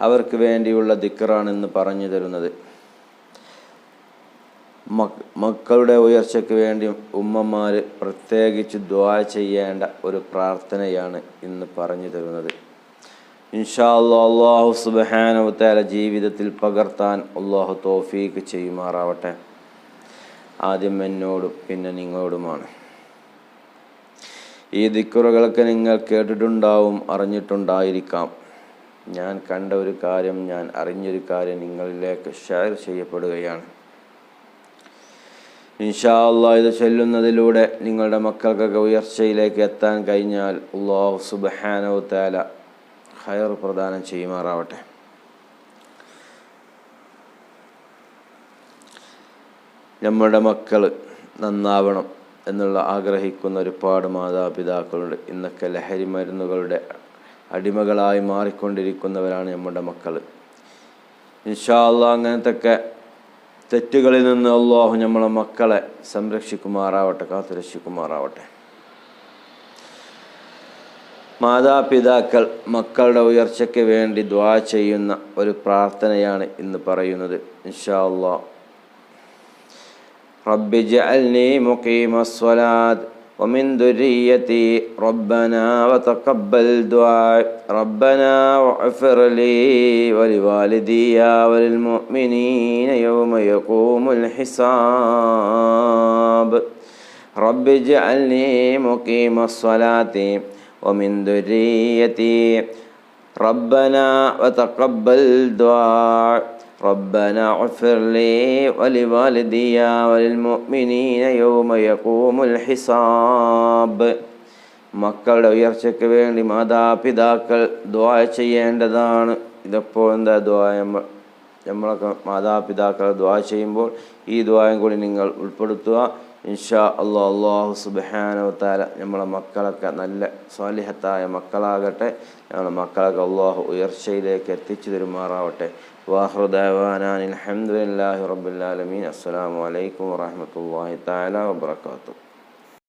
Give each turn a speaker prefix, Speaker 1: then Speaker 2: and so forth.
Speaker 1: അവർക്ക് വേണ്ടിയുള്ള ദിക്റാണെന്ന് പറഞ്ഞു തരുന്നത്. മക്കളുടെ ഉയർച്ചയ്ക്ക് വേണ്ടി ഉമ്മമാർ പ്രത്യേകിച്ച് ദുആ ചെയ്യേണ്ട ഒരു പ്രാർത്ഥനയാണ് ഇന്ന് പറഞ്ഞു തരുന്നത്. ഇൻഷാ അല്ലാഹ് അല്ലാഹു സുബ്ഹാനഹു വ തആല ജീവിതത്തിൽ പകർത്താൻ അല്ലാഹു തൗഫീഖ് ചെയ്യുമാറാവട്ടെ. ആദ്യം എന്നോടും പിന്നെ നിങ്ങളോടുമാണ്. ഈ ദിക്റുകളൊക്കെ നിങ്ങൾ കേട്ടിട്ടുണ്ടാവും, അറിഞ്ഞിട്ടുണ്ടായിരിക്കാം. ഞാൻ കണ്ട ഒരു കാര്യം, ഞാൻ അറിഞ്ഞൊരു കാര്യം നിങ്ങളിലേക്ക് ഷെയർ ചെയ്യപ്പെടുകയാണ്. ഇൻഷാ അല്ലാഹ് ഇത് ചൊല്ലുന്നതിലൂടെ നിങ്ങളുടെ മക്കൾക്കൊക്കെ ഉയർച്ചയിലേക്ക് എത്താൻ കഴിഞ്ഞാൽ അല്ലാഹു സുബ്ഹാനഹു വ തആല ഖൈർ പ്രദാനം ചെയ്യുമാറാവട്ടെ. നമ്മുടെ മക്കൾ നന്നാവണം എന്നുള്ള ആഗ്രഹിക്കുന്ന ഒരുപാട് മാതാപിതാക്കളുണ്ട്. ഇന്നൊക്കെ ലഹരി മരുന്നുകളുടെ അടിമകളായി മാറിക്കൊണ്ടിരിക്കുന്നവരാണ് നമ്മുടെ മക്കൾ. ഇൻഷാ അല്ലാഹ് അങ്ങനത്തെ തെറ്റുകളിൽ നിന്ന് അല്ലാഹു നമ്മളെ മക്കളെ സംരക്ഷിക്കുമാറാവട്ടെ, കാത്തുരക്ഷിക്കുമാറാവട്ടെ. മാതാപിതാക്കൾ മക്കളുടെ ഉയർച്ചയ്ക്ക് വേണ്ടി ദുആ ചെയ്യുന്ന ഒരു പ്രാർത്ഥനയാണ് ഇന്ന് പറയുന്നത്. ഇൻഷാ അല്ലാഹ്. റബ്ബി ജഅൽനി മുഖീമസ്സലാത്ത് വമിൻ ദുരിയതി റബ്ബനാ വതഖബ്ബൽ ദുആ റബ്ബനാ വഗ്ഫിർ ലീ വലിവാലിദിയ വലിൽമുഅ്മിനീന യൗമ യഖൂമുൽ ഹിസാബ്. റബ്ബി ജഅൽനി മുഖീമസ്സലാത്തി ومن ذريتي ربنا وتقبل دعاء ربنا اغفر لي ولوالدي وللمؤمنين يوم يقوم الحساب. മക്കളുടെ ഉയർച്ചയ്ക്ക് വേണ്ടി മാതാപിതാക്കൾ ദുആ ചെയ്യേണ്ടതാണ്. ഇതെപ്പോൾ എന്താ ദുആ? നമ്മളൊക്കെ മാതാപിതാക്കൾ ദുആ ചെയ്യുമ്പോൾ ഈ ദുആയും കൂടി നിങ്ങൾ ഉൾപ്പെടുത്തുക. ഇൻഷാ അല്ലാഹ് അല്ലാഹു സുബ്ഹാനഹു വ തആല നമ്മളെ മക്കളൊക്കെ നല്ല സ്വാലിഹത്തായ മക്കളാകട്ടെ. നമ്മളെ മക്കളൊക്കെ അല്ലാഹു ഉയർച്ചയിലേക്ക് എത്തിച്ചു തരുമാറാവട്ടെ. വാഖിറു ദഅവാനാ അൽഹംദുലില്ലാഹി റബ്ബിൽ ആലമീൻ. അസ്സലാമു അലൈക്കും വറഹ്മത്തുള്ളാഹി തആല വബറകാതുഹു.